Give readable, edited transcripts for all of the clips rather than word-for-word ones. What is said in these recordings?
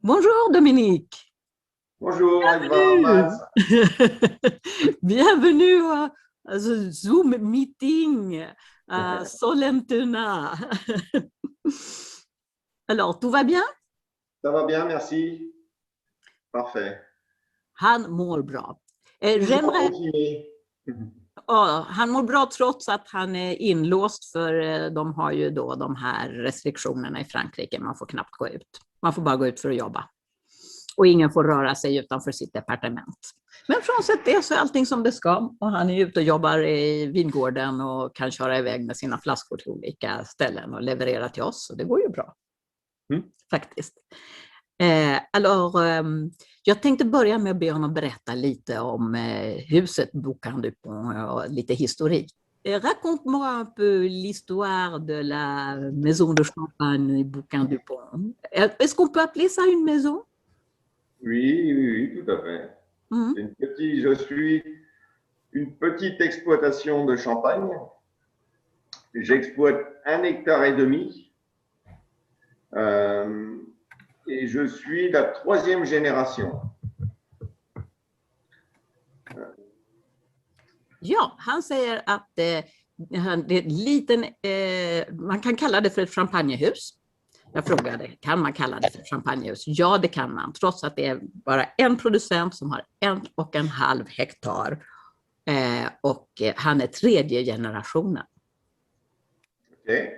Bonjour Dominique. Bonjour Edouard, Bienvenue. Max. Bienvenue à ce Zoom meeting à Ça Sollentuna. Alors, tout va bien? va bien, merci. Parfait. Han mår bra. Toujours J'aimerais... confiné. Ja, han mår bra trots att han är inlåst för de har ju då de här restriktionerna i Frankrike. Man får knappt gå ut. Man får bara gå ut för att jobba. Och ingen får röra sig utanför sitt departement. Men frånsett det så är allting som det ska. Och han är ute och jobbar i vingården och kan köra iväg med sina flaskor till olika ställen och leverera till oss. Och det går ju bra. Faktiskt. Alors, jag tänkte börja med att be honom berätta lite om huset Boucan Dupont och lite historik. Raconte-moi un peu l'histoire de la maison de champagne Boucan Dupont. Est-ce qu'on peut appeler ça une maison? Oui, tout à fait. Je suis une petite exploitation de champagne. J'exploite 1,5 hectare. Et je suis la 3e génération. Ja, han säger att det är liten, man kan kalla det för ett champagnehus. Jag frågade, kan man kalla det för champagnehus? Ja, det kan man, trots att det är bara en producent som har 1,5 hektar. Och han är 3:e generationen. Okay.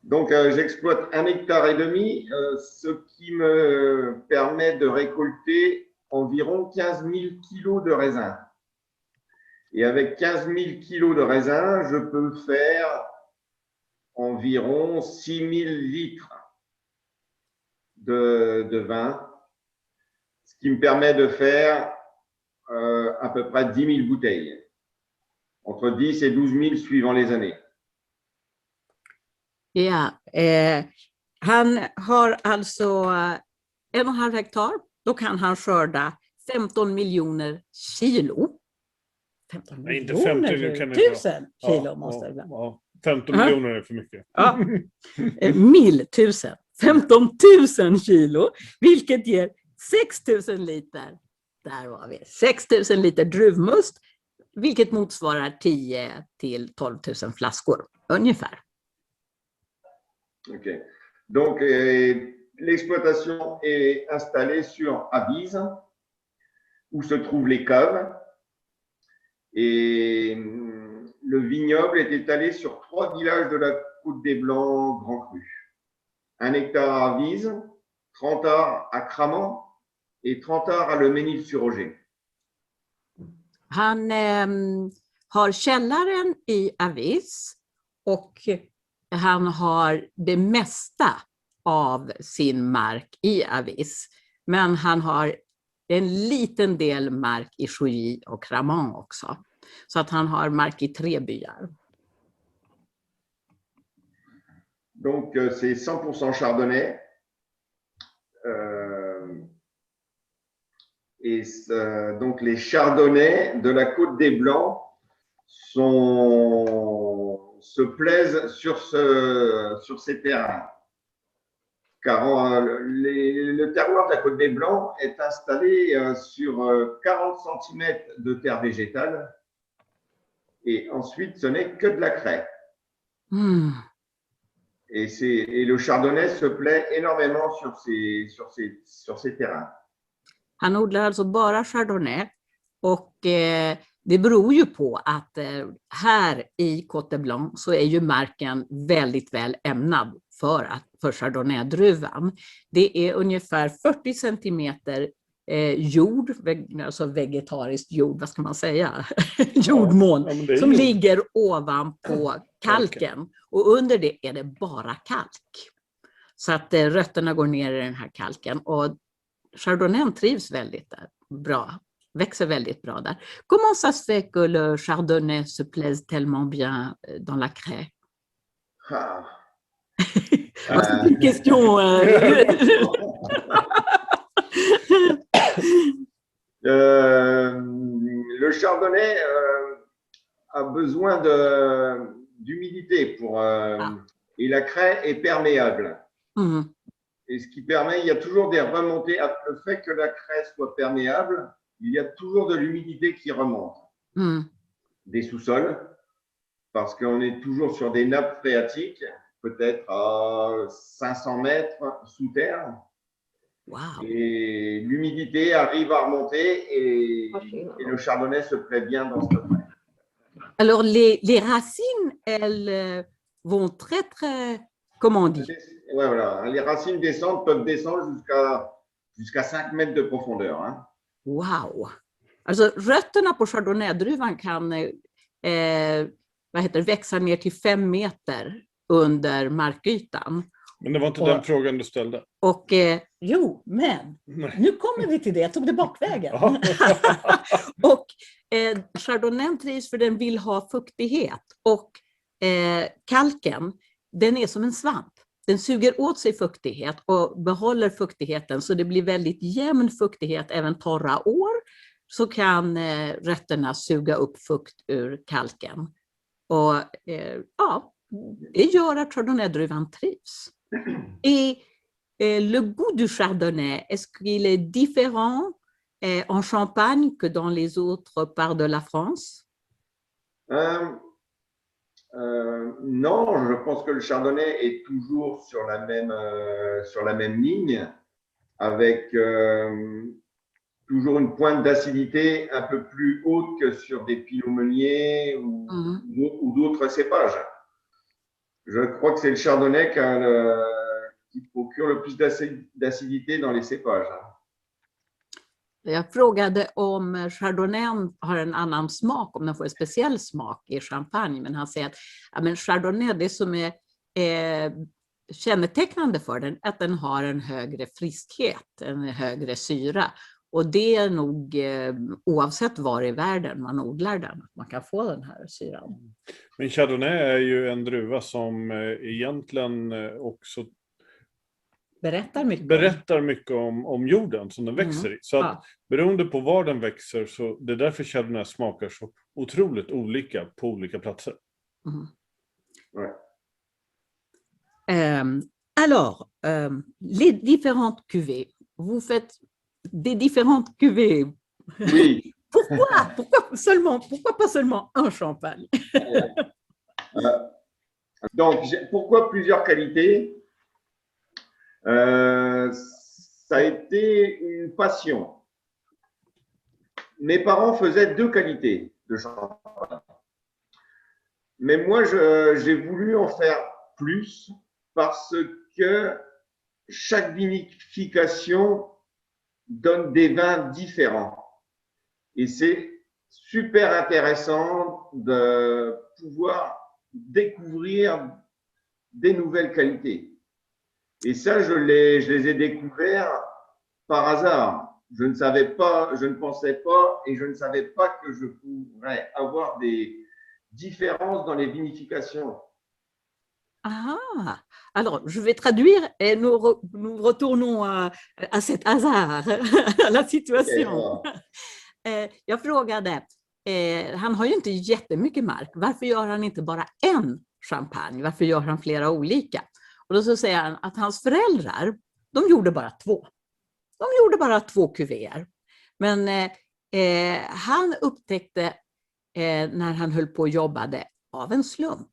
Donc, j'exploite 1,5 hectare, ce qui me permet de récolter environ 15 000 kilos de raisin. Et avec 15 000 kilos de raisin, je peux faire environ 6 000 litres de vin, ce qui me permet de faire à peu près 10 000 bouteilles, entre 10 et 12 000 suivant les années. Ja, han har alltså 1,5 hektar. Då kan han skörda 15 miljoner kilo. 15 Nej, inte miljoner, 50 tusen kilo ja, måste det vara. Ja, 15 miljoner är för mycket. Ja. Tusen. 15 000 kilo, vilket ger 6 000 liter. Där var vi. 6 000 liter druvmust, vilket motsvarar 10 till 12 000 flaskor ungefär. Ok. Donc, l'exploitation est installée sur Avise, où se trouvent les caves. Et le vignoble est étalé sur 3 villages de la Côte des Blancs Grand Cru. 1 hectare à Avise, 30 ar à Cramant et 30 ar à Le Mesnil-sur-Oger. Han har källaren i Avis och han har det mesta av sin mark i Avis. Men han har en liten del mark i Chouilly och Cramant också. Så att han har mark i 3 byar. Donc, c'est 100% chardonnay. Donc, les chardonnays de la Côte des Blancs se plaisent sur ces terrains. Car le terroir de la Côte des Blancs est installé sur 40 cm de terre végétale. Et ensuite, ce n'est que de la craie. Et le chardonnay se plaît énormément sur ces terrains. Han odlar alltså bara chardonnay och det beror ju på att här i Côte Blanc så är ju marken väldigt väl ämnad för chardonnay-druvan. Det är ungefär 40 centimeter jord, alltså vegetariskt jord, vad ska man säga? Jordmån som ligger ovanpå kalken och under det är det bara kalk. Så att rötterna går ner i den här kalken och chardonnay trivs väldigt bra, växer väldigt bra där. Comment ça se fait que le chardonnay se plaise tellement bien dans la craie? C'est une question. Le chardonnay a besoin d'humidité et la craie est perméable. Et ce qui permet, il y a toujours des remontées. Le fait que la craie soit perméable, il y a toujours de l'humidité qui remonte des sous-sols, parce qu'on est toujours sur des nappes phréatiques, peut-être à 500 mètres sous terre. Wow. Et l'humidité arrive à remonter et le chardonnay se plaît bien dans ce trait. Alors, les racines, elles vont très, très, comment on dit? Ouais, voilà. Les racines peuvent descendre jusqu'à 5 mètres de profondeur. Hein. Wow! Alltså rötterna på chardonnay-druvan kan växa ner till 5 meter under markytan. Men det var inte den frågan du ställde. Och jo, men nu kommer vi till det. Jag tog det bakvägen. Och chardonnayen trivs för den vill ha fuktighet. Och kalken, den är som en svamp. Den suger åt sig fuktighet och behåller fuktigheten, så det blir väldigt jämn fuktighet även torra år. Så kan rötterna suga upp fukt ur kalken. Och ja, det gör att chardonnay-druvan trivs. Et le goût du chardonnay, est-ce qu'il est différent en Champagne que dans les autres parts de la France? Non, je pense que le chardonnay est toujours sur la même ligne, avec toujours une pointe d'acidité un peu plus haute que sur des pinots meuniers ou d'autres cépages. Je crois que c'est le chardonnay qui procure le plus d'acidité dans les cépages. Jag frågade om chardonnayen har en annan smak, om den får en speciell smak i champagne, men han säger att ja, men chardonnay, det som är kännetecknande för den, att den har en högre friskhet, en högre syra. Och det är nog oavsett var i världen man odlar den, att man kan få den här syran. Men chardonnay är ju en druva som egentligen också berättar mycket om jorden som den växer i. Så att beroende på var den växer, så det är därför chardonnay smakar så otroligt olika på olika platser. Alors, les différentes cuvées, vous faites des différentes cuvées. Oui. Pourquoi pas seulement un champagne? Donc, pourquoi plusieurs qualités? Ça a été une passion. Mes parents faisaient 2 qualités de champagne. Mais moi, j'ai voulu en faire plus parce que chaque vinification donne des vins différents. Et c'est super intéressant de pouvoir découvrir des nouvelles qualités. Et ça, je les ai découverts par hasard. Je ne pensais pas et je ne savais pas que je pourrais avoir des différences dans les vinifications. Ah, alors je vais traduire et nous retournons à cet hasard, à la situation. Jag frågade, han har ju inte jättemycket mark, varför gör han inte bara en champagne? Varför gör han flera olika? Och då så säger han att hans föräldrar, de gjorde bara 2. De gjorde bara 2 kuvéer. Men han upptäckte när han höll på och jobbade av en slump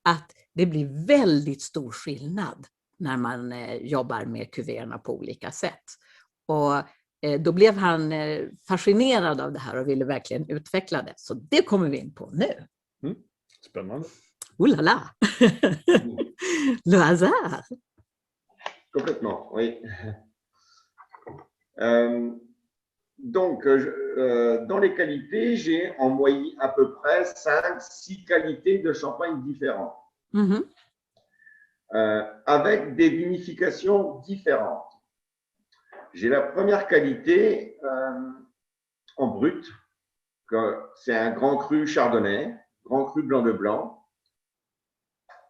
att det blir väldigt stor skillnad när man jobbar med kuvéerna på olika sätt. Och då blev han fascinerad av det här och ville verkligen utveckla det. Så det kommer vi in på nu. Spännande. Oh là là! Le hasard! Complètement, oui. Donc, dans les qualités, j'ai en moyenne à peu près 5-6 qualités de champagne différentes, avec des vinifications différentes. J'ai la première qualité en brut, c'est un grand cru chardonnay, grand cru blanc de blanc,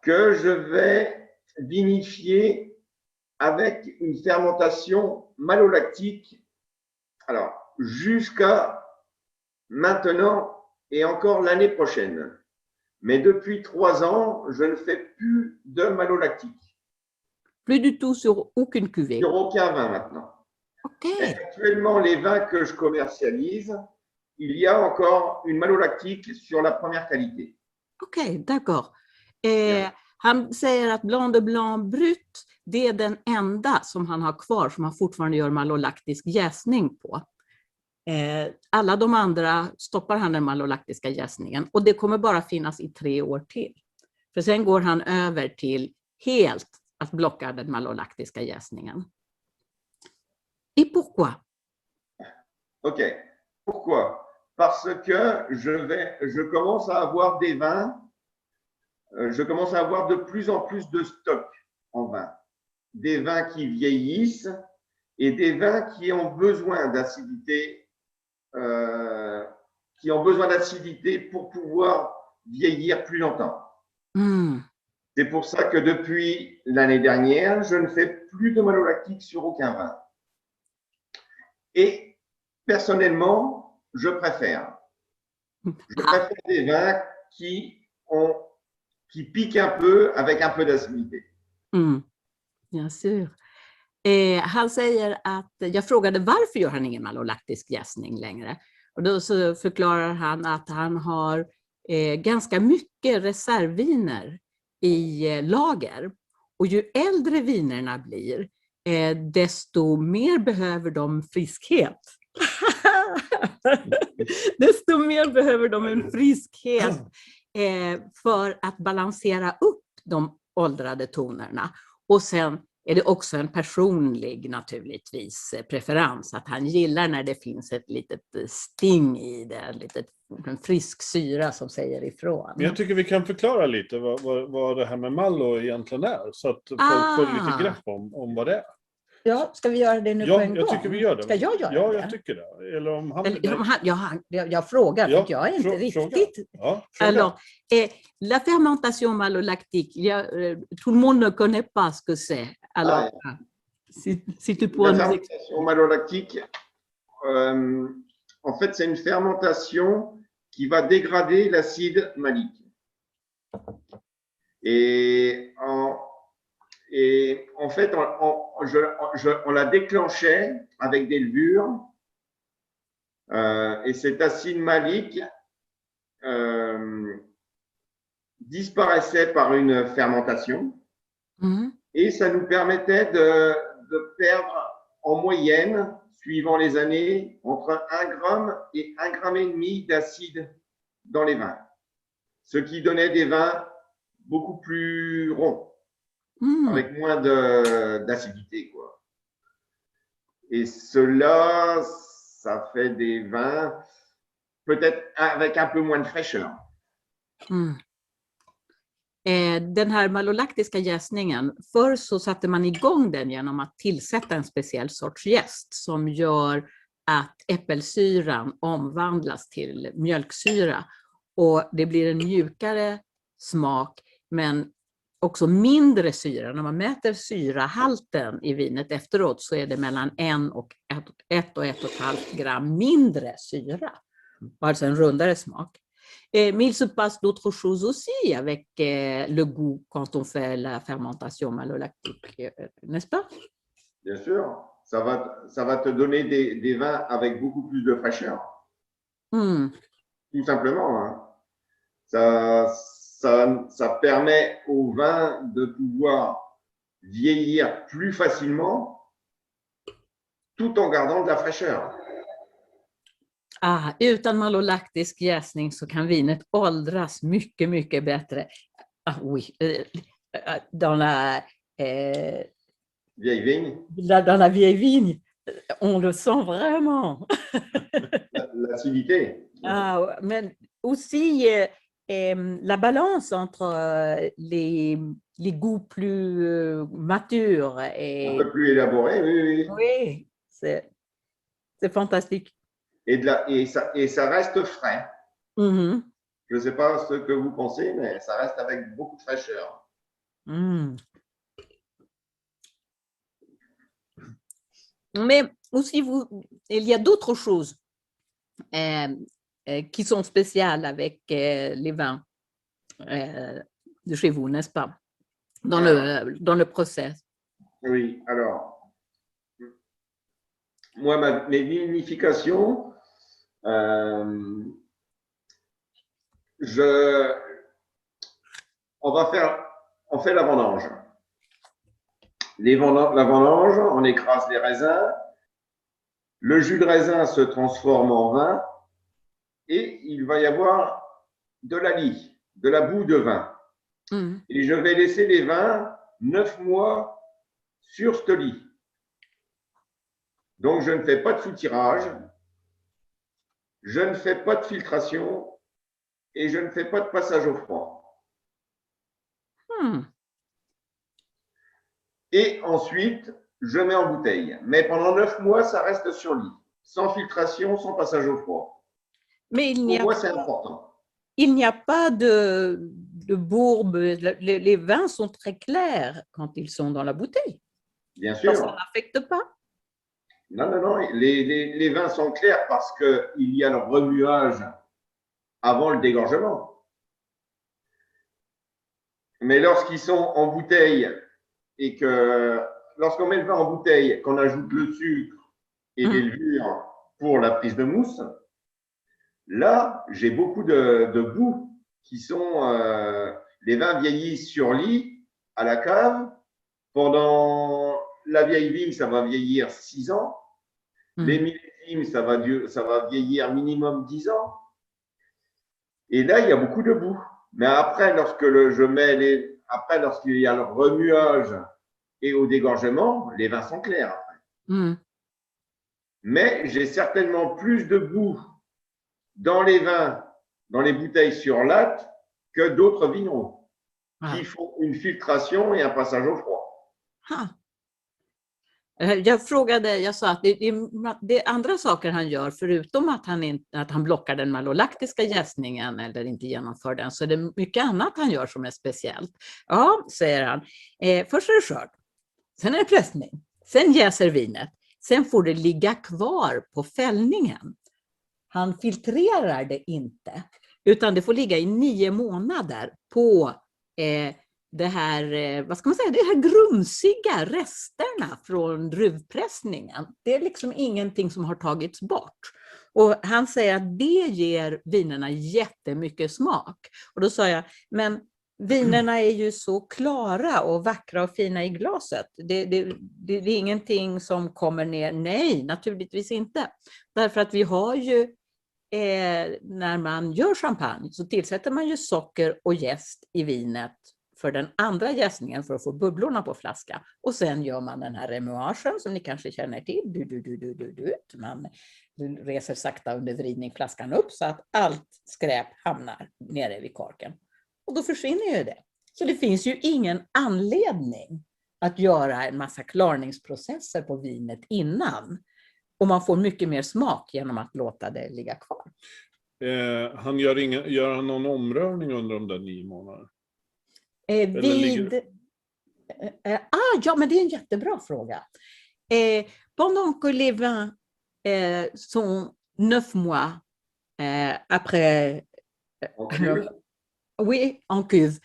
que je vais vinifier avec une fermentation malolactique. Alors, jusqu'à maintenant et encore l'année prochaine. Mais depuis 3 ans, je ne fais plus de malolactique. Plus du tout sur aucune cuvée. Sur aucun vin maintenant. Ok, Actuellement, les vins que je commercialise, il y a encore une malolactique sur la première qualité. okej, d'accord. Han säger att Blanc de Blanc Brut, det är den enda som han har kvar som han fortfarande gör malolaktisk jäsning på. Alla de andra stoppar han den malolaktiska jäsningen och det kommer bara finnas i 3 år till. För sen går han över till helt att blocka den malolaktiska jäsningen. Et pourquoi? Ok. Pourquoi? Parce que je commence à avoir des vins, je commence à avoir de plus en plus de stock en vin. Des vins qui vieillissent et des vins qui ont besoin d'acidité, pour pouvoir vieillir plus longtemps. C'est pour ça que depuis l'année dernière, je ne fais plus de malolactique sur aucun vin. Et personnellement, je préfère. Je préfère des vins qui piquent un peu avec un peu d'acidité. Bien sûr. Han säger att jag frågade varför gör han ingen malolaktisk jäsning längre. Och då så förklarar han att han har ganska mycket reservviner i lager. Och ju äldre vinerna blir, desto mer behöver de friskhet. Desto mer behöver de en friskhet för att balansera upp de åldrade tonerna. Och sen är det också en personlig naturligtvis preferens att han gillar när det finns ett litet sting i det, en frisk syra som säger ifrån. Men jag tycker vi kan förklara lite vad det här med Malo egentligen är så att folk får lite grepp om vad det är. Ja, ska vi göra det nu på en gång? Ja, jag tycker vi gör det. Ska jag göra det? Ja, jag tycker det. Eller om han... Jag frågar, för jag är inte riktigt... Ja, alors, la fermentation malolactique, tout le monde ne connaît pas ce que c'est. Alors, si tu pourrais La nous fermentation malolactique, en fait, c'est une fermentation qui va dégrader l'acide malique. Et en fait, on la déclenchait avec des levures et cet acide malique disparaissait par une fermentation et ça nous permettait de perdre en moyenne, suivant les années, entre 1 gramme et 1,5 gramme d'acide dans les vins, ce qui donnait des vins beaucoup plus ronds. Avec moins d'acidité, quoi. Et cela, ça fait des vins peut-être avec un peu moins de fraîcheur. Den här malolaktiska jäsningen, förr så satte man igång den genom att tillsätta en speciell sorts jäst som gör att äppelsyran omvandlas till mjölksyra och det blir en mjukare smak men också mindre syra. När man mäter syrahalten i vinet efteråt så är det mellan 1 och 1,5 gram mindre syra. Alltså en rundare smak. Mais il se passe d'autres choses aussi avec le goût quand on fait la fermentation malolactique, n'est-ce pas? Bien sûr, ça va te donner des vins avec beaucoup plus de fraîcheur. Tout simplement. Hein. Ça permet au vin de pouvoir vieillir plus facilement tout en gardant de la fraîcheur. Utan malolaktisk jäsning så kan vinet åldras mycket, mycket bättre. Dans la vieille vigne. Dans la vieille vigne, on le sent vraiment. L'acidité. Mais aussi la balance entre les goûts plus matures et... Un peu plus élaborés, oui. Oui, c'est fantastique. Et ça reste frais. Je ne sais pas ce que vous pensez, mais ça reste avec beaucoup de fraîcheur. Mais aussi, il y a d'autres choses qui sont spéciales avec les vins de chez vous, n'est-ce pas? Dans le process. Oui, alors, moi, mes vinifications, on fait la vendange. La vendange, on écrase les raisins. Le jus de raisin se transforme en vin et il va y avoir de la lie, de la boue de vin. Et je vais laisser les vins 9 mois sur ce lit. Donc, je ne fais pas de soutirage, je ne fais pas de filtration et je ne fais pas de passage au froid. Et ensuite, je mets en bouteille. Mais pendant 9 mois, ça reste sur lit, sans filtration, sans passage au froid. Mais Pour moi, c'est important. Il n'y a pas de bourbe. Les vins sont très clairs quand ils sont dans la bouteille. Bien sûr. Ça n'affecte pas. Non, non, non. Les vins sont clairs parce qu'il y a le remuage avant le dégorgement. Mais lorsqu'ils sont en bouteille et que lorsqu'on met le vin en bouteille, qu'on ajoute le sucre et les levures pour la prise de mousse, là, j'ai beaucoup de boue qui sont… les vins vieillissent sur lit à la cave. Pendant la vieille vigne, ça va vieillir 6 ans. Les millésimes, ça va vieillir minimum 10 ans. Et là, il y a beaucoup de boue. Mais après, lorsqu'il y a le remuage et au dégorgement, les vins sont clairs. Mais j'ai certainement plus de boue dans les vins, dans les bouteilles sur latte, que d'autres vignerons qui font une filtration et un passage au froid. Jag frågade, jag sa att det är andra saker han gör, förutom att han blockar den malolaktiska jäsningen eller inte genomför den, så är det mycket annat han gör som är speciellt. Ja, säger han. Först är det skörd, sen är det pressning, sen jäser vinet, sen får det ligga kvar på fällningen. Han filtrerar det inte, utan det får ligga i 9 månader på det här, vad ska man säga, det här grumsiga resterna från druvpressningen. Det är liksom ingenting som har tagits bort. Och han säger att det ger vinerna jättemycket smak. Och då sa jag, men vinerna är ju så klara och vackra och fina i glaset. Det är ingenting som kommer ner. Nej, naturligtvis inte. Därför att vi har ju, när man gör champagne så tillsätter man ju socker och jäst i vinet för den andra jäsningen för att få bubblorna på flaska. Och sen gör man den här remuagen som ni kanske känner till. Man reser sakta under vridning flaskan upp så att allt skräp hamnar nere vid korken. Och då försvinner ju det. Så det finns ju ingen anledning att göra en massa klarningsprocesser på vinet innan. Och man får mycket mer smak genom att låta det ligga kvar. Gör han någon omrörning under de där 9 månaderna? Ja, men det är en jättebra fråga. Pendant que les vins sont 9 mois après, oui, en cuve,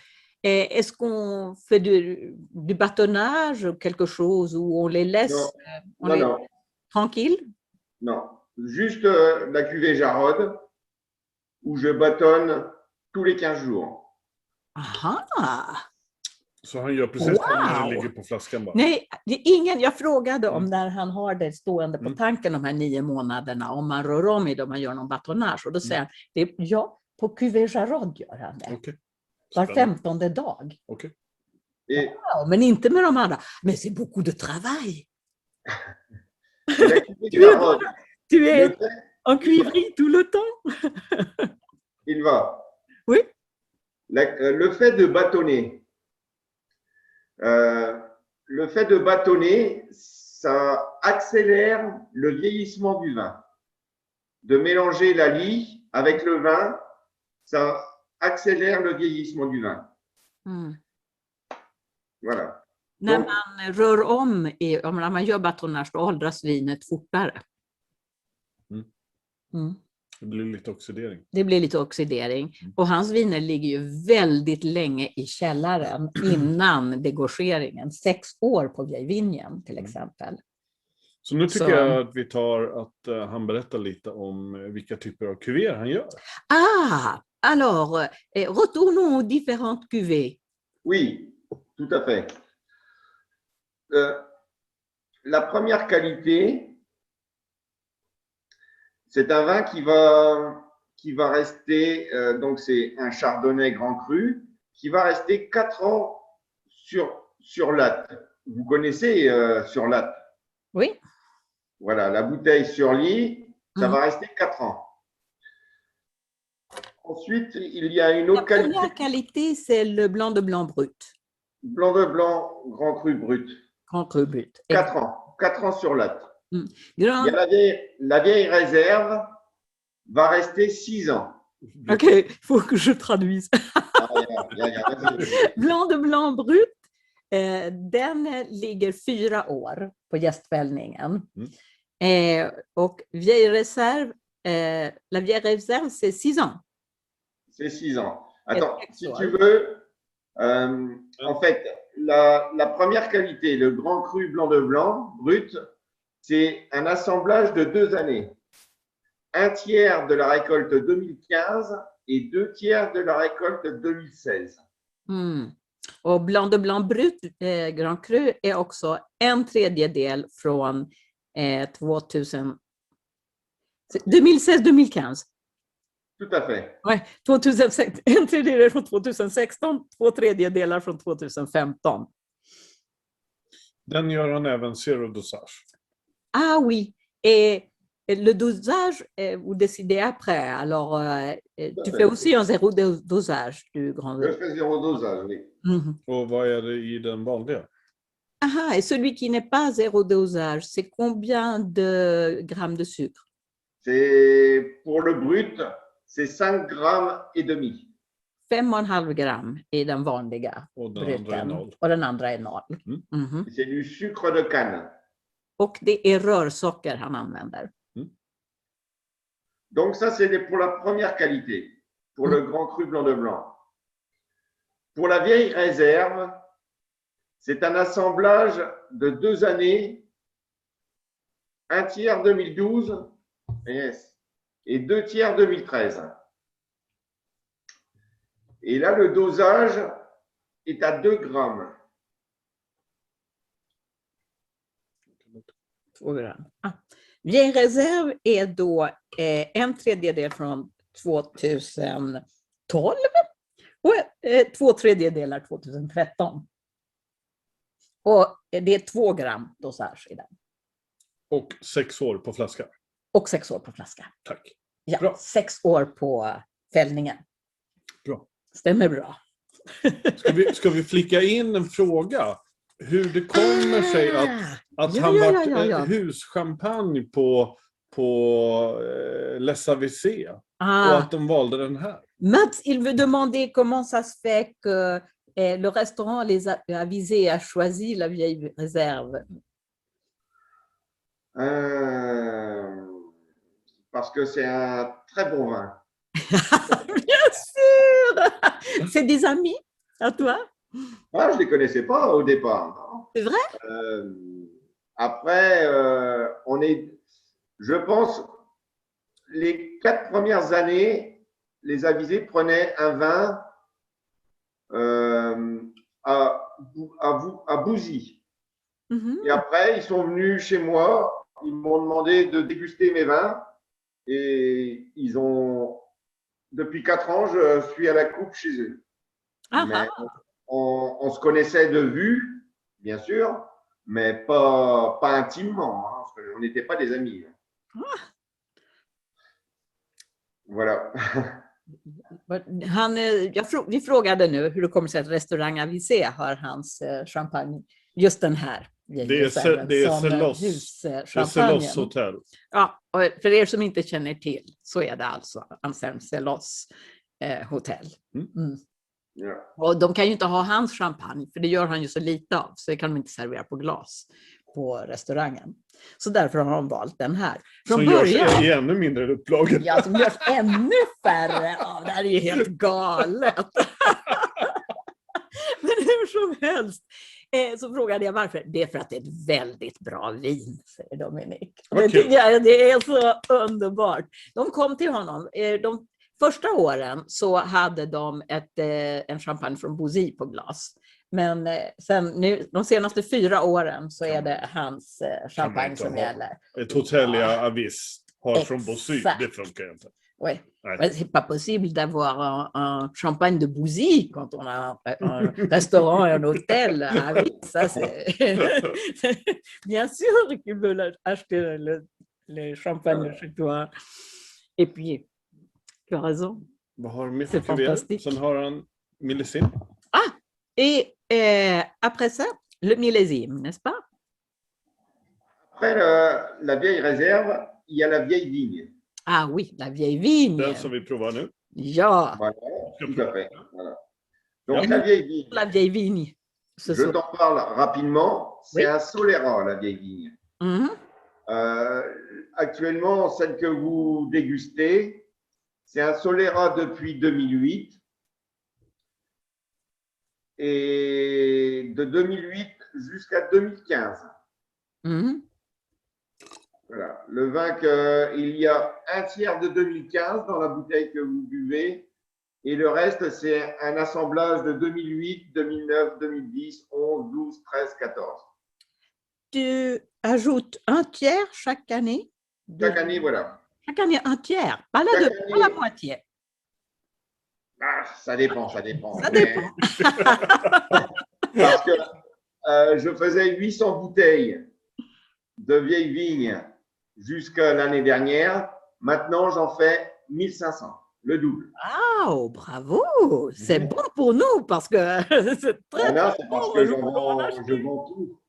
est-ce qu'on fait du bâtonnage, quelque chose où on les laisse tranquilles? Non, juste la cuvée Jarod où je bâtonne tous les 15 jours. Aha! Så han gör precis när den ligger på flaskan bara? Nej, det är ingen. Jag frågade om när han har det stående på tanken de här 9 månaderna, om man rör om i det, om man gör någon bâtonnage. Och då säger han, ja, på cuvée Jarod gör han det. Okay. Var 15:e dag. Okay. Wow, men inte med de andra. Men c'est beaucoup de travail. Tu es en cuivrerie tout le temps. Il va. Oui. Le fait de bâtonner, ça accélère le vieillissement du vin. De mélanger la lie avec le vin, ça accélère le vieillissement du vin. Voilà. När man rör om, när man gör bâtonnage, då åldras vinet fortare. Det blir lite oxidering. Det blir lite oxidering. Och hans viner ligger ju väldigt länge i källaren innan degorgeringen. 6 år på Vieille Vigne till exempel. Så nu tycker jag att vi tar att han berättar lite om vilka typer av cuvées han gör. Alors, retournons aux différentes cuvées. Oui, tout à fait. La première qualité, c'est un vin qui va rester, donc c'est un chardonnay grand cru, qui va rester 4 ans sur latte. Vous connaissez sur latte? Oui. Voilà, la bouteille sur lit, ça va rester 4 ans. Ensuite, il y a une autre qualité. La première qualité, c'est le blanc de blanc brut. Blanc de blanc, grand cru brut. Grand cru brut. 4 ans. 4 ans sur latte. Grand... Il y a la vieille réserve va rester 6 ans. Ok, il faut que je traduise. Blanc de blanc brut, den ligger 4 år på jästfällningen. Och vieille réserve, la vieille réserve, c'est 6 ans. C'est 6 ans. Attends, si tu veux, en fait, la première qualité, le grand cru blanc de blanc, brut, c'est un assemblage de 2 années. 1/3 de la récolte 2015 et 2/3 de la récolte 2016. Och blanc de blanc brut, grand cru, är också 1/3 från 2016-2015. Tout à fait. Ouais, 2006, 1/3 från 2016, 2/3 från 2015. Den gör han även zero dosage. Ah oui, et le dosage, vous décidez après. Alors, tu fais aussi un zéro dosage du grand. Je fais zéro dosage, oui. Och vad är det i den vanliga? Ah, et celui qui n'est pas zéro dosage, c'est combien de grammes de sucre? C'est pour le brut, c'est 5 grammes et demi. 5,5 gram i den vanliga bruten. Och den andra är 0. C'est du sucre de canne. Och det är rörsocker han använder. Donc ça, c'est pour la première qualité, pour le grand cru blanc de blanc. Pour la vieille réserve, c'est un assemblage de 2 années, 1/3 2012 et 2/3 2013. Et là, le dosage est à 2 grammes. 2 gram. Vieille réserve är då 1/3 från 2012 och 2/3 2013. Och det är 2 gram dosage i den. Och 6 år på flaska. Och 6 år på flaska. Tack. Ja, bra. 6 år på fällningen. Bra. Stämmer bra. Ska vi flicka in en fråga? Hur det kommer sig att han var huschampagne på Les Avisés och att de valde den här. Mats, il veut demander comment ça se fait que le restaurant Les Avisés a choisi la vieille réserve. Parce que c'est un très bon vin. Bien sûr. C'est des amis à toi? Ah, je ne les connaissais pas au départ. C'est vrai? Après, je pense, les 4 premières années, les Avisés prenaient un vin à Bouzy. Et après, ils sont venus chez moi, ils m'ont demandé de déguster mes vins et depuis 4 ans, je suis à la coupe chez eux. Mais on se connaissait de vue, bien sûr, mais pas intimement, hein, parce qu'on n'était pas des amis. Voilà. Vi frågade nu hur det kommer sig att restaurang Avisé har hans champagne, just den här. Det är Celos hotell. Ja, och för er som inte känner till så är det alltså Anselm Celos hotell. Ja. Och de kan ju inte ha hans champagne, för det gör han ju så lite av, så det kan de inte servera på glas. på restaurangen. Så därför har de valt den här. Från Som början, görs i ännu mindre upplagen. ja, som görs ännu färre. Ja, det här är ju helt galet. Men hur som helst så frågade jag varför. Det är för att det är ett väldigt bra vin, säger Dominik. Det tycker jag, det är så underbart. De kom till honom. De första åren så hade de en champagne från Bouzy på glas. Men sen nu, de senaste 4 åren så är det hans champagne som gäller. Ett hotell i Avis har från Bouzy, Exakt. det funkar inte. Oui. Ouais. C'est pas possible d'avoir un champagne de Bouzy quand on a un restaurant et un hôtel. Ah oui, ça c'est... Bien sûr qu'ils veulent acheter le champagne chez toi. Et puis, tu as raison. Vad har de mer C'est för kuvér? fantastique. Sen har han millésime. Ah, et après ça, le millésime, n'est-ce pas? Après la vieille réserve, il y a la vieille vigne. Ah oui, la vieille vigne. Den som vi provar nu. Ja, Voilà, tout à fait. Voilà. Donc, Ja. la vieille vigne, la vieille vigne. Ce je soir. t'en parle rapidement. C'est Oui. un Solera, la vieille vigne. Mhm. Actuellement, celle que vous dégustez, c'est un Solera depuis 2008. Et de 2008 jusqu'à 2015. Mhm. Voilà. Le vin, il y a un tiers de 2015 dans la bouteille que vous buvez. Et le reste, c'est un assemblage de 2008, 2009, 2010, 11, 12, 13, 14. Tu ajoutes un tiers chaque année? Chaque année, voilà. Chaque année, un tiers, pas Chaque pas année. la moitié. Ah, ça dépend, ça dépend. Ça Mais- dépend. Parce que je faisais 800 bouteilles de vieilles vignes jusqu'à l'année dernière. Maintenant, j'en fais 1500, le double. Wow, bravo! C'est bon pour nous parce que c'est très, Voilà, très c'est parce bon. que Nous pouvons en je vends tout.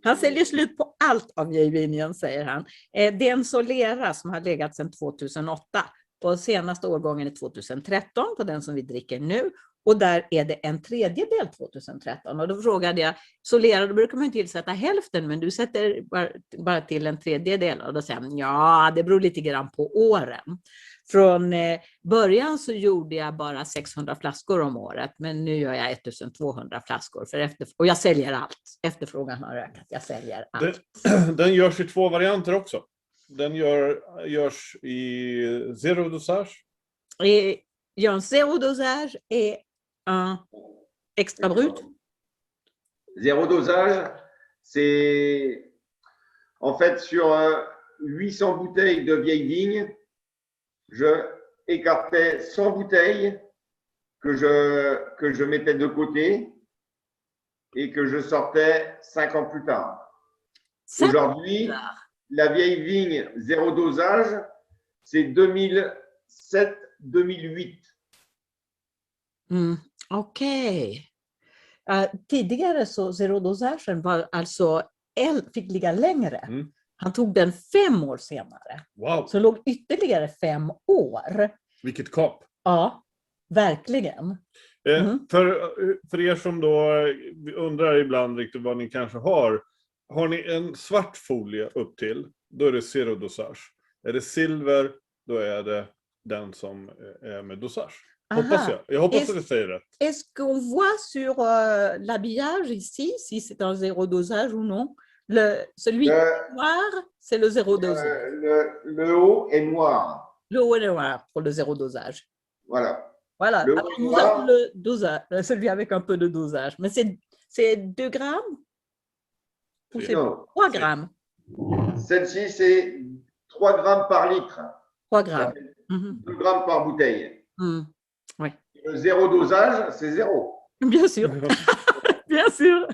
Han säljer slut på allt av vieillevinen, säger han. Det är en Solera som har legat sedan 2008. På senaste årgången är 2013, på den som vi dricker nu. Och där är det en tredjedel 2013. Och då frågade jag, Solera, då brukar man tillsätta hälften, men du sätter bara till en tredjedel. Och då säger han, ja, det beror lite grann på åren. Från början så gjorde jag bara 600 flaskor om året, men nu gör jag 1200 flaskor. Och jag säljer allt. Efterfrågan har ökat, jag säljer allt. Den görs i 2 varianter också. Den görs i zero dosage. Et il y a un zéro dosage et un extra brut. Zéro dosage, c'est en fait sur 800 bouteilles de vieilles vignes, je écartais 100 bouteilles que je mettais de côté et que je sortais 5 ans plus tard. Ça, Aujourd'hui, la vieille vigne zéro dosage, c'est 2007-2008. Okej. Tidigare så zero dosagen var alltså fick ligga längre. Mm. Han tog den 5 år senare. Wow, Så låg ytterligare 5 år. vilket kap. Ja, verkligen. För er som då undrar ibland riktigt vad ni kanske har ni en svart folie upp till, då är det zero dosage. Är det silver, då är det den som är med dosage. Hoppas jag. Jag hoppas att jag säger rätt. Est-ce qu'on voit sur l'habillage ici, si c'est un zéro dosage ou non? Celui noir, c'est le zéro dosage. Le haut est noir. Le haut est noir pour le zéro dosage. Voilà. Voilà. Le Alors, haut nous noir. avons le dosage, celui avec un peu de dosage. Mais c'est 2 grammes? Ou c'est Non, 3 grammes? celle-ci, c'est 3 grammes par litre. 3 Ça grammes. fait Mhm. 2 grammes par bouteille. Mm. Le zéro dosage, c'est 0. Bien sûr. Bien sûr.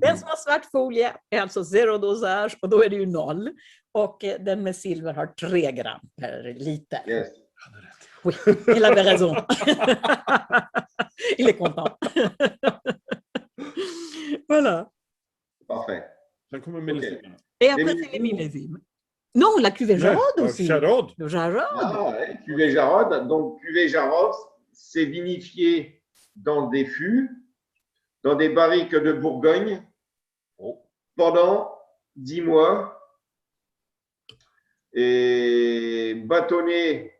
Den som har svart folie är alltså zero dosage och då är det ju 0. Och den med silver har 3 gram per liter. Yes. Oui, il avait raison. Il est content. Voilà. Parfait. Sen kommer millesimerna. Et après, c'est les millésimes. Non, la cuvée Jarod aussi. Charade. Le Jarod. Ah, ouais, cuvée Jarod. Donc, cuvée Jarod, c'est vinifié dans des fûts, dans des barriques de Bourgogne. Oh. pendant 10 mois et bâtonner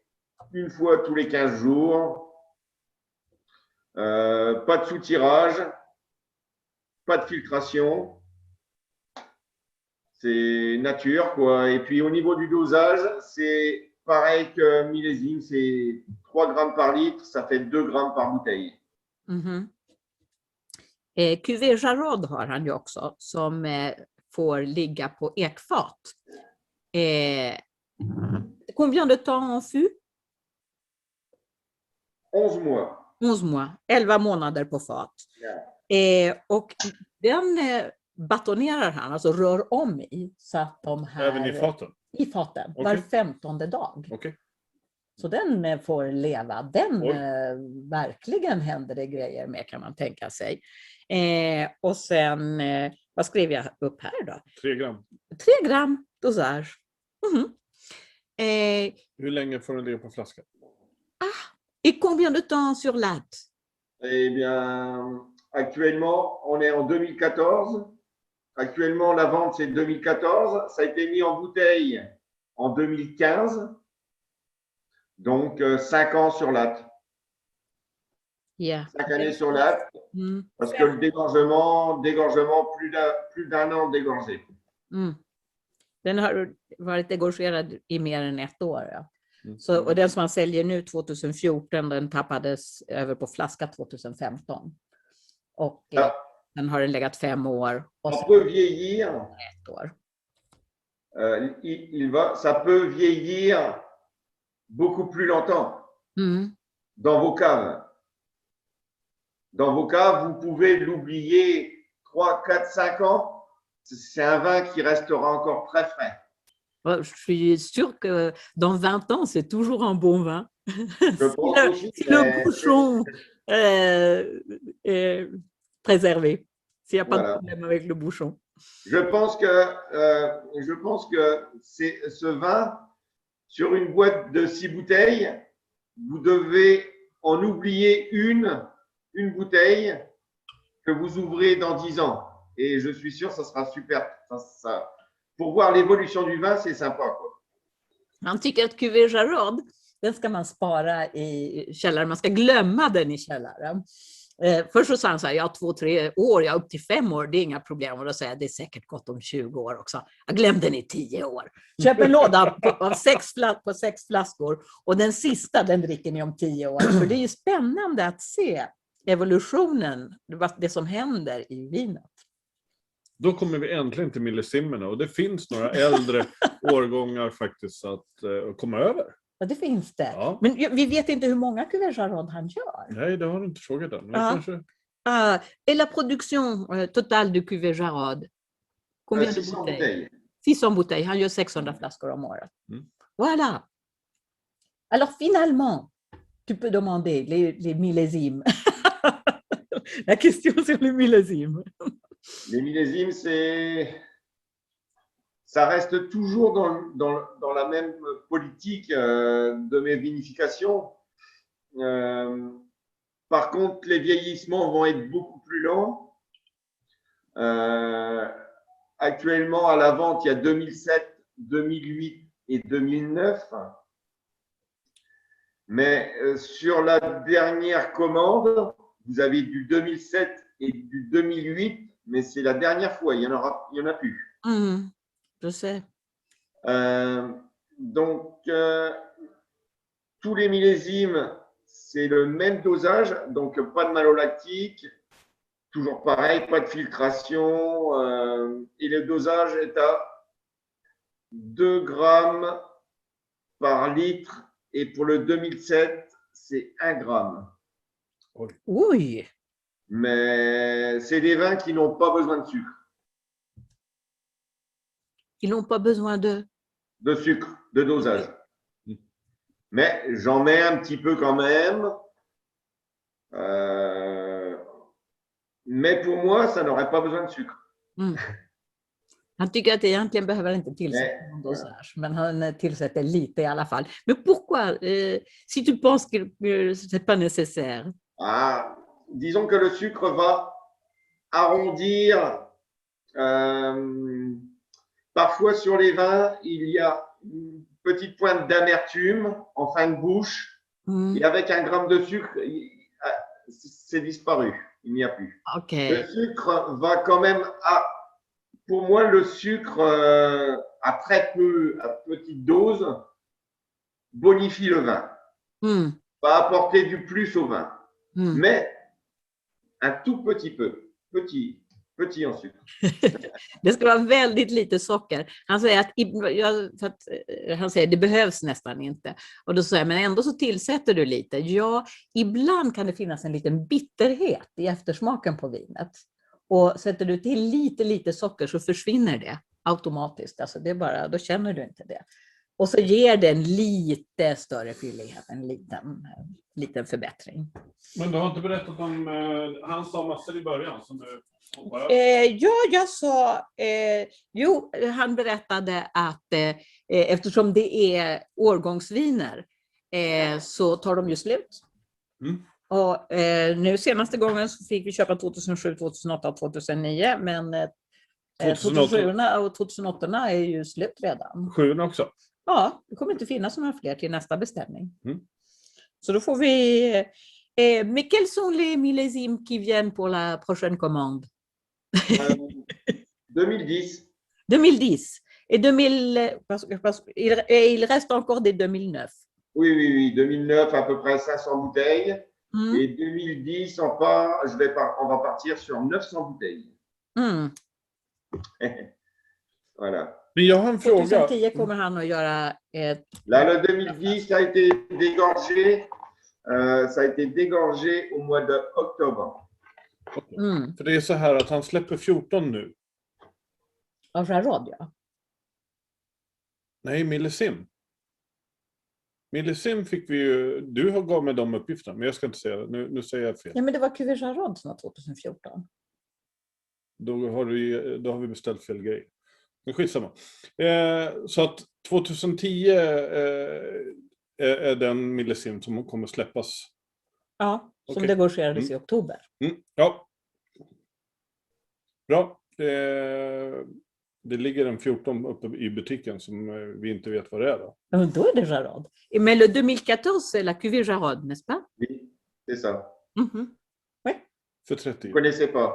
une fois tous les 15 jours. Pas de soutirage, pas de filtration. C'est nature, quoi. Et puis au niveau du dosage, c'est pareil que millésime, c'est 3 grammes par litre, ça fait 2 grammes par bouteille. Mhm. Cuvée Jarod har han ju också som får ligga på ekfat. Combien de temps en fût? 11 mois. 11 mois, 11 månader på fat. Och den batonerar han, alltså rör om i så att de här... Även i faten? I faten, Okay. var 15:e dag. Okay. Så den får leva. Den verkligen händer det grejer med, kan man tänka sig. Och sen, vad skrev jag upp här då? 3 gram. 3 gram dosage. Mm-hmm. Hur länge får den ligga på flaska? Et combien de temps sur latte? Eh bien, actuellement, on est en 2014. Actuellement, la vente, c'est 2014. Ça a été mis en bouteille en 2015. Donc, 5 ans sur latte. Yeah. 5 années sur latte. Mm. Parce que le dégorgement plus d'un an dégorgé. Mm. Den har varit degorgerad i mer än 1 år. Ja. Mm. Så, och den som man säljer nu 2014, den tappades över på flaska 2015. Och den har den legat 5 år. Och ça peut vieillir. 1 år. Ça peut vieillir beaucoup plus longtemps dans vos caves. Dans vos caves, vous pouvez l'oublier 3, 4, 5 ans. C'est un vin qui restera encore très frais. Je suis sûre que dans 20 ans, c'est toujours un bon vin. Si le bouchon est préservé, s'il n'y a pas de problème avec le bouchon. Je pense que c'est ce vin, sur une boîte de 6 bouteilles, vous devez en oublier une bouteille que vous ouvrez dans 10 ans. Et je suis sûr que ça sera super. Pour voir l'évolution du vin, c'est sympa, quoi. Han tycker att Cuvée Jarod, den ska man spara i källaren. Man ska glömma den i källaren. Först så sa han så här, jag har 2-3 år, jag upp till 5 år, det är inga problem. Och då säger jag, det är säkert gott om 20 år också. Jag glömde den i 10 år. Köp en låda på 6 flaskor och den sista, den dricker ni om 10 år. För det är ju spännande att se evolutionen, det som händer i vinet. Då kommer vi äntligen till millesimerna och det finns några äldre årgångar faktiskt att komma över. Ja, det finns det. Ja. Men vi vet inte hur många Cuvée Jarod han gör. Nej, det har du inte frågat än. Kanske... Et la production totale de Cuvée Jarod? Combien de bouteilles? 600 bouteilles. Han gör 600 flaskor om året. Voilà. Alors finalement, tu peux demander les millésimes. La question sur les millésimes. Les millésimes, ça reste toujours dans la même politique de mes vinifications. Par contre, les vieillissements vont être beaucoup plus lents. Actuellement, à la vente, il y a 2007, 2008 et 2009. Mais sur la dernière commande, vous avez du 2007 et du 2008, mais c'est la dernière fois, il y en a plus. Je sais. Donc, tous les millésimes, c'est le même dosage, donc pas de malolactique, toujours pareil, pas de filtration, et le dosage est à 2 grammes par litre, et pour le 2007, c'est 1 gramme. Oui. Mais c'est des vins qui n'ont pas besoin de sucre. Ils n'ont pas besoin de sucre, de dosage. Mais j'en mets un petit peu quand même. Mais pour moi, ça n'aurait pas besoin de sucre. Han tycker att det egentligen behöver inte tillsätta någon dosage, men han tillsätter lite i alla fall. Men pourquoi, si tu penses que c'est pas nécessaire? Disons que le sucre va arrondir Parfois sur les vins, il y a une petite pointe d'amertume en fin de bouche. Et avec un gramme de sucre, c'est disparu. Il n'y a plus. Okej. Le sucre va quand même pour moi, le sucre à très peu, à petite dose, bonifie le vin. Va apporter du plus au vin. Mais un tout petit peu. Petit en sucre. Det ska vara väldigt lite socker. Han säger han säger det behövs nästan inte. Och då säger jag, men ändå så tillsätter du lite. Ja, ibland kan det finnas en liten bitterhet i eftersmaken på vinet. Och sätter du till lite socker så försvinner det automatiskt. Alltså det är bara, då känner du inte det. Och så ger det en lite större fyllighet, en liten förbättring. Men du har inte berättat om, han sa massor i början som du... Jag sa, han berättade att eftersom det är årgångsviner så tar de ju slut. Och nu senaste gången så fick vi köpa 2007, 2008 och 2009, men 2007 och 2008 är ju slut redan. 7 också? Ja, det kommer inte finnas några fler till nästa beställning. Så då får vi... mais quels sont les millésimes qui viennent pour la prochaine commande? 2010. 2010. Et il reste encore des 2009. Oui. 2009, à peu près 500 bouteilles. Et 2010, on va partir sur 900 bouteilles. Voilà. Men jag har en fråga. 2010 kommer han att göra Là, le 2010, ça a été dégorgé. Ça a été dégorgé au mois d'octobre. För det är så här att han släpper 14 nu. Av Jarod, ja. Nej, Millésim. Millésim fick vi ju... Du har gav mig de uppgifterna, men jag ska inte säga det. Nu säger jag fel. Ja, men det var Cuvée Jarod som var 2014. Då har vi beställt fel grej. Men skitsamma. Så att 2010 är den Millésim som kommer släppas. Ja, som degorgerades i oktober. Ja. Bra. Det ligger en 14 uppe i butiken som vi inte vet vad det är då. Men då är det Jarod. Mais le 2014, c'est la Cuvée Jarod, n'est-ce pas? Oui, c'est ça. Oui. För 30. Vous ne connaissez pas?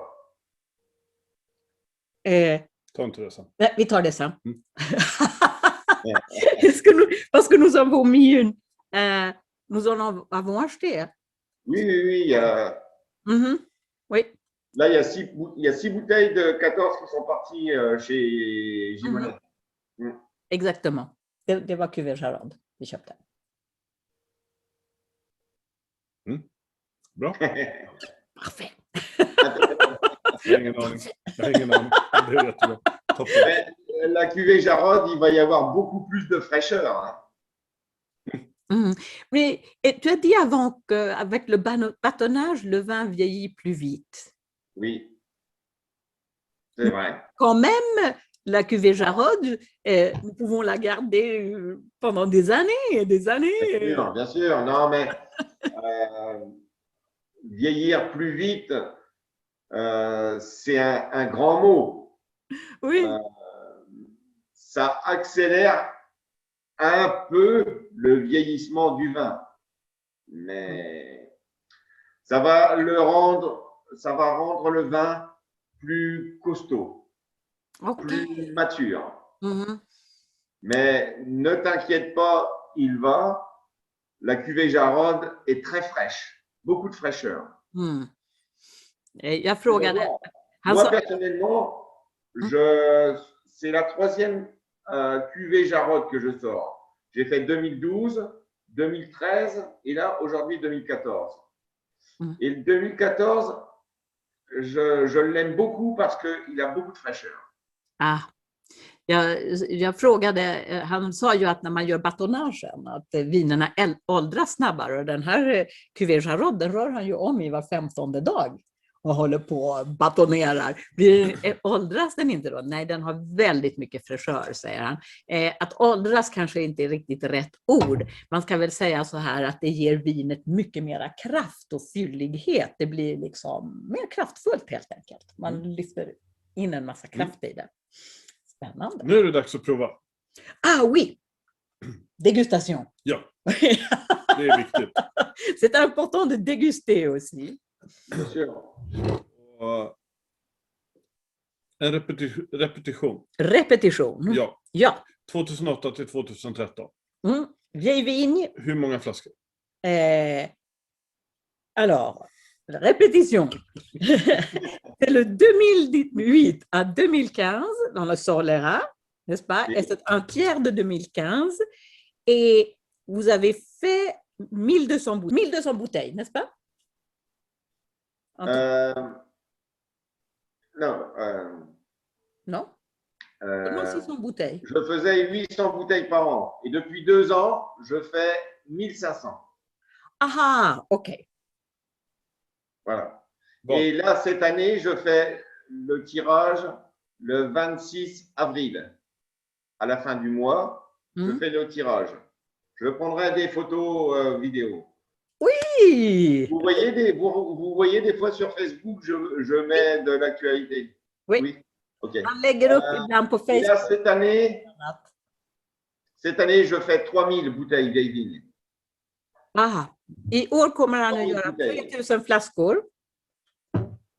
Ta inte det sen. Nej, vi tar det sen. Parce que nous avons mis nous en avons acheté. Oui. Oui. Là, il y a 6 bouteilles de 14 qui sont parties chez Gimonet. Exactement. Det var Cuvée Jarod vi köpte. Bra. Parfait. Jag har ingen aning. Det är jättebra. La cuvée Jarod, il va y avoir beaucoup plus de fraîcheur. Mais tu as dit avant qu'avec le bâtonnage, le vin vieillit plus vite. Oui, c'est vrai. Quand même, la cuvée Jarod, nous pouvons la garder pendant des années et des années. Bien sûr. Non, mais vieillir plus vite, c'est un grand mot. Oui. Ça accélère un peu le vieillissement du vin, mais ça va rendre le vin plus costaud, plus mature. Mais ne t'inquiète pas, la cuvée Jarod est très fraîche, beaucoup de fraîcheur. Jag frågade. Moi, personnellement, c'est la 3e cuvée Jarod que je sors. J'ai fait 2012, 2013 et là, aujourd'hui, 2014. Et le 2014, je l'aime beaucoup parce qu'il a beaucoup de fraîcheur. Jag frågade, han sa ju att när man gör batonagen att vinerna åldras snabbare, och den här Cuvée Jarod, den rör han ju om i var 15:e dag och håller på och batonerar. Åldras den inte då? Nej, den har väldigt mycket fräschör, säger han. Att åldras kanske inte är riktigt rätt ord. Man ska väl säga så här att det ger vinet mycket mera kraft och fyllighet. Det blir liksom mer kraftfullt helt enkelt. Man lyfter ut. in en massa kraft i det. Spännande. Nu är det dags att prova. Ah oui! Dégustation. Ja, det är viktigt. C'est important de déguster aussi. Bien sûr. Och en repetition. Répétition. Ja, Ja. 2008 till 2013. Vieille vigne. Hur många flaskor? Alors, répétition. C'est le 2008 à 2015 dans le Solera, n'est-ce pas? Et c'est un tiers de 2015. Et vous avez fait 1200 bouteilles, n'est-ce pas? Non. Non? Comment 600 bouteilles? Je faisais 800 bouteilles par an. Et depuis 2 ans, je fais 1500. Ah, ok. Voilà. Bon. Et là, cette année, je fais le tirage le 26 avril. À la fin du mois, je fais le tirage. Je prendrai des photos vidéo. Oui! Vous voyez des fois sur Facebook, je mets de l'actualité. Oui. Ok. Man lägger upp ibland på Et là, Facebook. cette année, je fais 3000 bouteilles vieille vigne. Ah, i år kommer han att göra 3000 flaskor.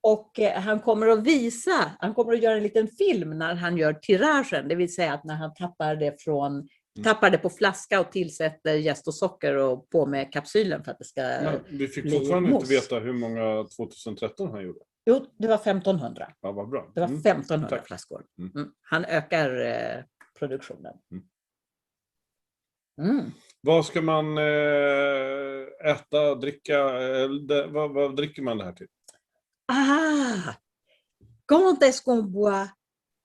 Och han kommer att visa, han kommer att göra en liten film när han gör tiragen. Det vill säga att när han tappar det på flaska och tillsätter jäst och socker och på med kapsylen för att det ska Vi fick bli fortfarande mousse. inte veta hur många 2013 han gjorde. Jo, det var 1500. Ja, vad bra. Det var 1500 Tack. flaskor. Han ökar produktionen. Vad ska man äta, dricka? Vad dricker man det här till? Ah! Quand est-ce qu'on boit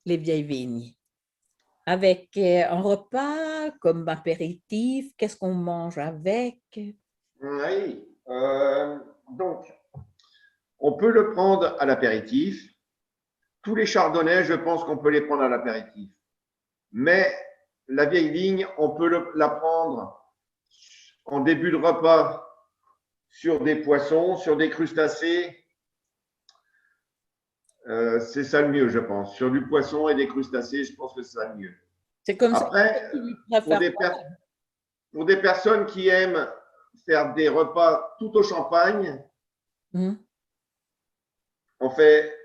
les vieilles vignes? Avec un repas, comme apéritif? Qu'est-ce qu'on mange avec? Oui. Donc, on peut le prendre à l'apéritif. Tous les chardonnays, je pense qu'on peut les prendre à l'apéritif. Mais la vieille vigne, on peut la prendre en début de repas sur des poissons, sur des crustacés. C'est ça le mieux, je pense. Sur du poisson et des crustacés, je pense que c'est ça le mieux. C'est comme Après, ça. pour des personnes qui aiment faire des repas tout au champagne, on fait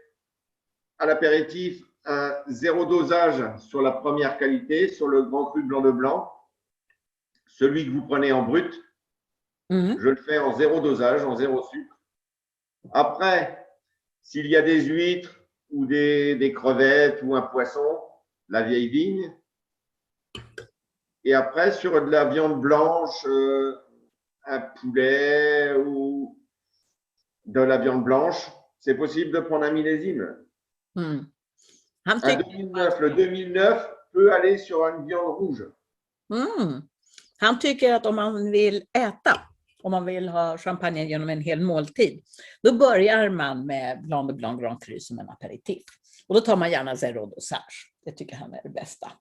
à l'apéritif un 0 dosage sur la première qualité, sur le grand cru blanc de blanc. Celui que vous prenez en brut, je le fais en 0 dosage, en 0 sucre. Après, s'il y a des huîtres ou des crevettes ou un poisson, la vieille vigne. Et après, sur de la viande blanche, un poulet ou de la viande blanche, c'est possible de prendre un millésime. Un 2009, le 2009 peut aller sur une viande rouge. Han tycker att om man vill äta, om man vill ha champagne genom en hel måltid, då börjar man med Blanc de Blanc Grand Cru som en aperitif. Och då tar man gärna zero dosage. Det tycker han är det bästa.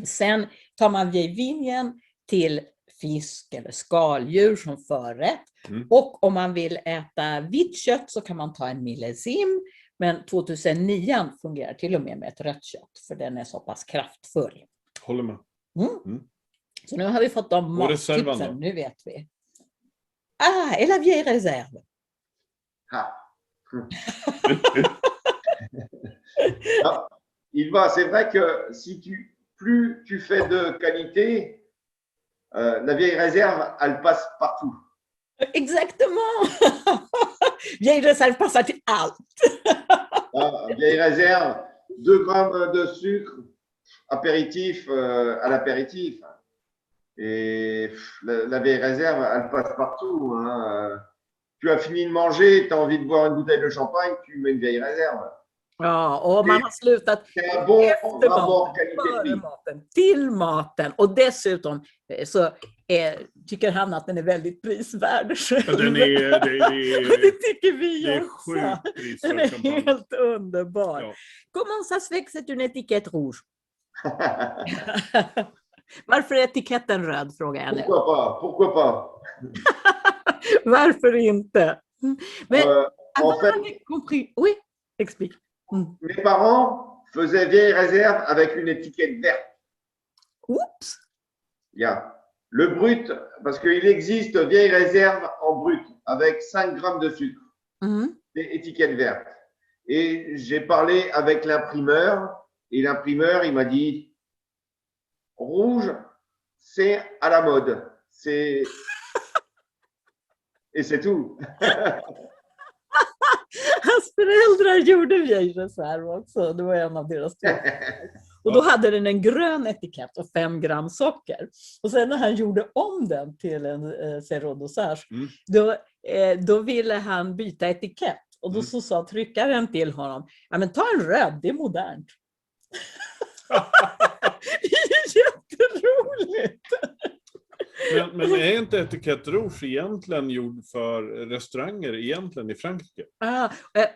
Sen tar man vieille vignen till fisk eller skaldjur som förrätt. Och om man vill äta vitt kött så kan man ta en millésime. Men 2009 fungerar till och med ett rött kött, för den är så pass kraftfull. Håller med. Så nu har vi fått de mattipsen, nu vet vi. Ah, et la vieille réserve. C'est vrai que plus tu fais de qualité, la vieille réserve, elle passe partout. Exactement. Vieille réserve passe à allt. Vieille réserve, 2 grammes de sucre, apéritif à l'apéritif. Et la vieille réserve, elle passe partout. Tu as fini de manger, tu as envie de boire une bouteille de champagne, tu mets une vieille réserve. Ja, och man har slutat efter maten, till maten. Och dessutom så tycker han att den är väldigt prisvärd. Ja, det tycker vi också. Den är champagne. helt underbar. Ja. Comment ça se fait que c'est une étiquette rouge? Varför är etiketten röd, frågar jag nu. Pourquoi pas? Varför inte? Men en fait, compris. Oui, explique. Mes parents faisaient vieille réserve avec une étiquette verte. Oups. Yeah. Le brut, parce qu'il existe vieille réserve en brut avec 5 grammes de sucre. C'est étiquette verte. Et j'ai parlé avec l'imprimeur et l'imprimeur, il m'a dit rouge, c'est à la mode. Et c'est tout. Hans föräldrar gjorde vieillreserv också. Det var en av deras tillverkningar. Och då hade den en grön etikett och 5 gram socker. Och sen när han gjorde om den till en Zero Dosage, då ville han byta etikett. Och då så sa tryckaren till honom, ja men ta en röd, det är modernt. Det är jätteroligt. Men är inte etikett rouge egentligen gjord för restauranger egentligen i Frankrike?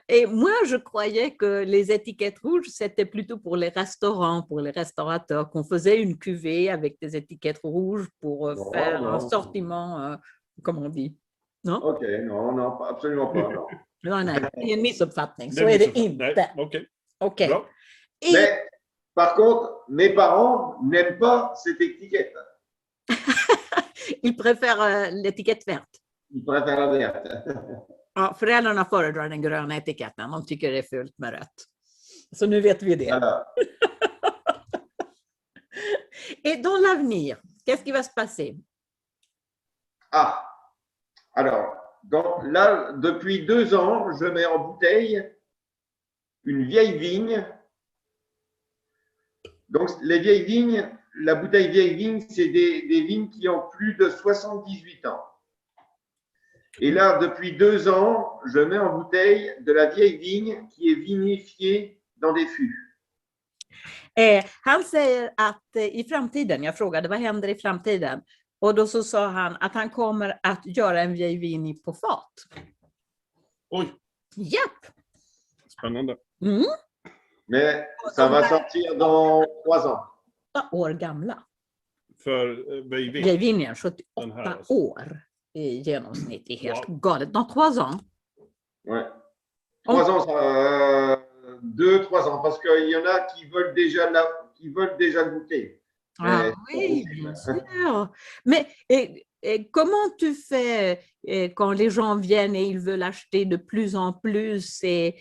Et moi, je croyais que les étiquettes rouges, c'était plutôt pour les restaurants, pour les restaurateurs, qu'on faisait une cuvée avec des étiquettes rouges pour faire un sortiment, comme on dit. Non? Ok, non, absolument pas. Non. Nej, det är en missuppfattning. Så är det inte. Okej. Bra. Mais par contre, mes parents n'aiment pas cette étiquette. Ils préfèrent l'étiquette verte. Ils préfèrent la verte. Ja, föräldrarna föredrar den gröna etiketten. De tycker det är fult med rött. Så nu vet vi det. Voilà. Et dans l'avenir, qu'est-ce qui va se passer? Alors, là, depuis 2 ans, je mets en bouteille une vieille vigne. Donc, les vieilles vignes, la bouteille vieille vigne, c'est des vignes qui ont plus de 78 ans. Et là, depuis 2 ans, je mets en bouteille de la vieille vigne qui est vinifiée dans des fûts. Han säger att i framtiden, jag frågade vad händer i framtiden, och då så sa han att han kommer att göra en vieille vigne på fat. Oj. Japp. Spännande. Mais ça va sortir dans 3 ans. 8 år gamla. För vieille vigne, 78 alltså. år i genomsnitt. Det är helt galet. Dans 3 ans. Ouais. 3 ans, 2-3 ans, parce qu'il y en a qui veulent déjà le goûter. Ah oui, bien sûr. Mais comment tu fais quand les gens viennent et ils veulent acheter de plus en plus et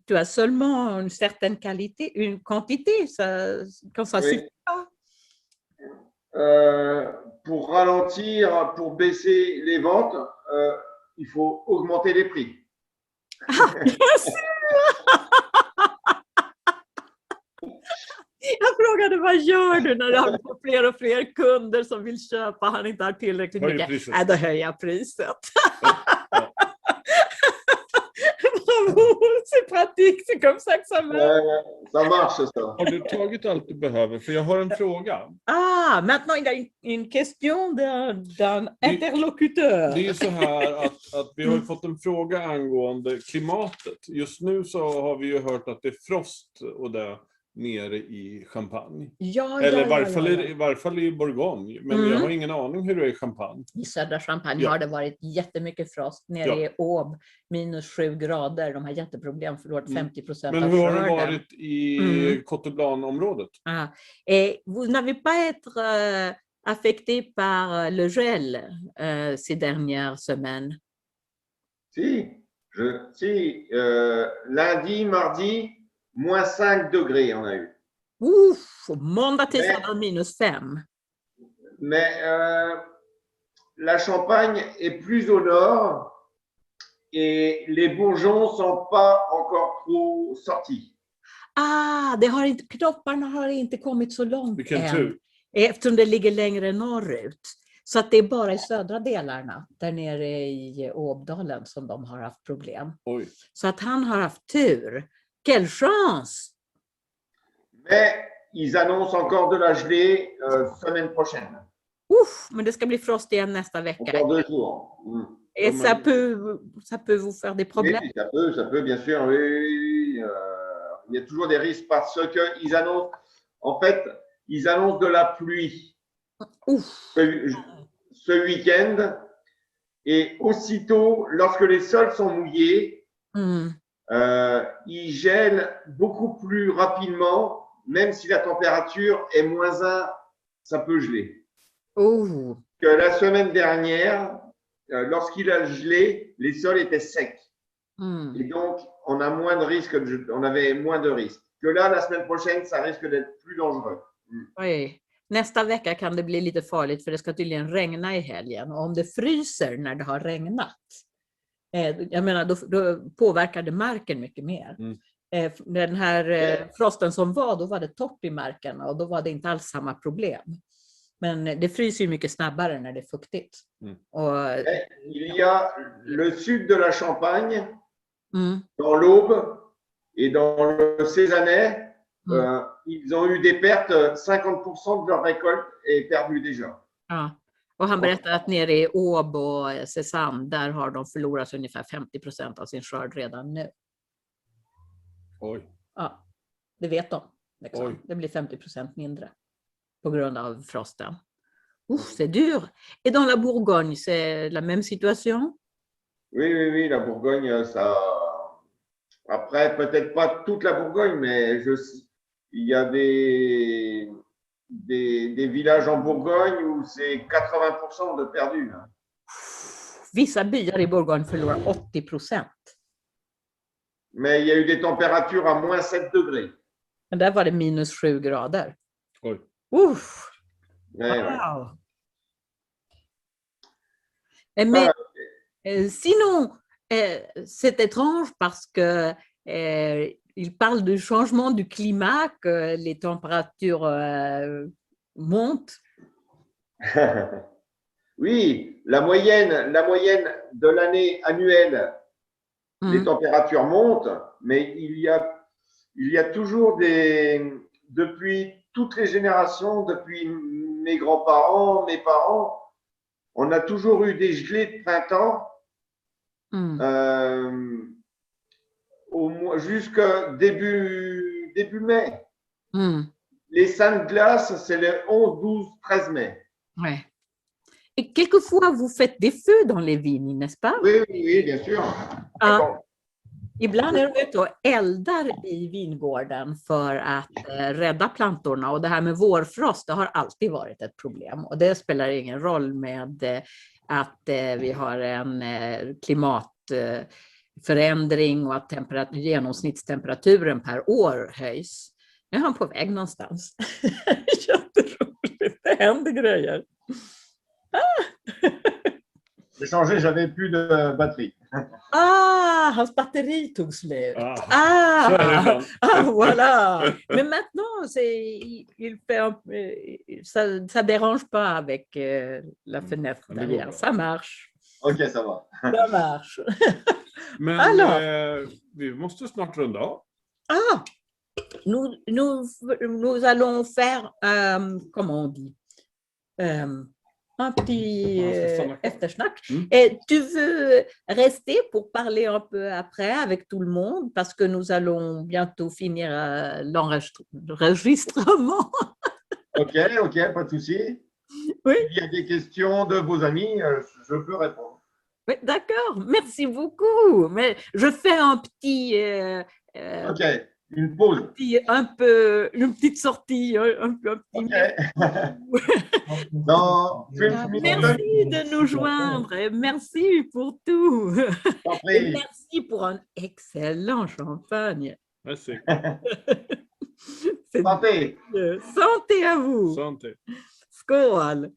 tu as seulement une certaine qualité, une quantité, quand ça suffit pas? Pour ralentir, pour baisser les ventes, il faut augmenter les prix. Bien sûr! Jag frågade, vad gör du när du har fler och fler kunder som vill köpa, han inte har tillräckligt mycket? Nej, då höjer jag priset. C'est pratique, c'est comme ça que ça marche. Ça marche, ça. Har du tagit allt du behöver? För jag har en fråga. Maintenant il y a une question d'un interlocuteur. Det är så här att vi har fått en fråga angående klimatet. Just nu så har vi ju hört att det är frost och det nere i Champagne. Eller i varje fall i Bourgogne. Men jag har ingen aning hur det är i Champagne. I södra Champagne har det varit jättemycket frost. Nere i Aube, -7 grader. De har jätteproblem, förlorat 50% av skörden. Men hur har det varit i Cote Blanc-området? Vous n'avez pas été affecté par le gel ces dernières semaines? Si, lundi, mardi, -5 degrés on a eu. Måndag, tisdag, -5. Mais la Champagne est plus au nord et les bourgeons ne sont pas encore trop sortis. Knopparna har inte kommit så långt Vilken än. tur. Eftersom det ligger längre norrut. Så att det är bara i södra delarna, där nere i Åbdalen, som de har haft problem. Oj. Så att han har haft tur. Quelle chance! Mais ils annoncent encore de la gelée semaine prochaine. Men det ska bli frost igen nästa vecka. Encore 2 jours. Et ça peut vous faire des problèmes? Oui, ça peut bien sûr. Oui. Il y a toujours des risques parce qu'ils annoncent, en fait, ils annoncent de la pluie ce week-end. Et aussitôt, lorsque les sols sont mouillés, il gèle beaucoup plus rapidement, même si la température est -1, ça peut geler. Oh. Que la semaine dernière, lorsqu'il a gelé, les sols étaient secs. Et donc, on a moins de risques, on avait moins de risques. Que là, la semaine prochaine, ça risque d'être plus dangereux. Oj. Nästa vecka kan det bli lite farligt för det ska tydligen regna i helgen. Och om det fryser när det har regnat, jag menar, då påverkar det marken mycket mer. Den här frosten som var, då var det torrt i marken och då var det inte alls samma problem. Men det fryser ju mycket snabbare när det är fuktigt. Och, il y a le sud de la Champagne, dans l'Aube et dans le Cézanais, ils ont eu des pertes, 50% de leur récolte est perdue déjà. Ja. Och han berättar att nere i Åbo och Cézanne, där har de förlorat ungefär 50% av sin skörd redan nu. Oj. Ja, det vet de. Liksom. Oj. Det blir 50% mindre på grund av frosten. C'est dur. Et dans la Bourgogne, c'est la même situation? Oui, la Bourgogne, ça. Après, peut-être pas toute la Bourgogne, mais il y a des villages en Bourgogne où c'est 80% de perdus. Vissa byar i Bourgogne förlorar 80%. Mais il y a eu des températures à -7 degrés. Men där var det -7 grader. Oj. Uff. Ouais, Wow. Mais sinon, c'est étrange parce que il parle du changement du climat, que les températures montent. Oui, la moyenne de l'année annuelle, les températures montent, mais il y a toujours depuis toutes les générations, depuis mes grands-parents, mes parents, on a toujours eu des gelées de printemps jusqu'à début mai. Les saintes glaces, c'est le 11, 12, 13 mai. Ouais. Et quelquefois, vous faites des feux dans les vignes, n'est-ce pas? Oui, bien sûr. Ibland är de ute och eldar i vingården för att rädda plantorna. Och det här med vårfrost, det har alltid varit ett problem. Och det spelar ingen roll med att vi har en klimatförändring och att genomsnittstemperaturen per år höjs. Nu är han på väg någonstans. Jätteroligt, det händer grejer. J'ai changé, j'avais plus de batterie. Hans batteri tog slut. Voilà. Mais maintenant, ça dérange pas avec la fenêtre derrière. Ça marche. Ok, ça va. Ça marche. Men vi måste snart runda av. Nous allons faire, comment on dit, un petit eftersnack. Et tu veux rester pour parler un peu après avec tout le monde parce que nous allons bientôt finir l'enregistrement. Ok, pas de souci. Oui. Il y a des questions de vos amis, je peux répondre. Oui, d'accord. Merci beaucoup. Mais je fais un petit... Ok, une pause. Une petite sortie. Un petit... Okay. Merci de nous joindre. Et merci pour tout. Et merci pour un excellent champagne. Merci. Santé. Santé à vous. Santé. Skål.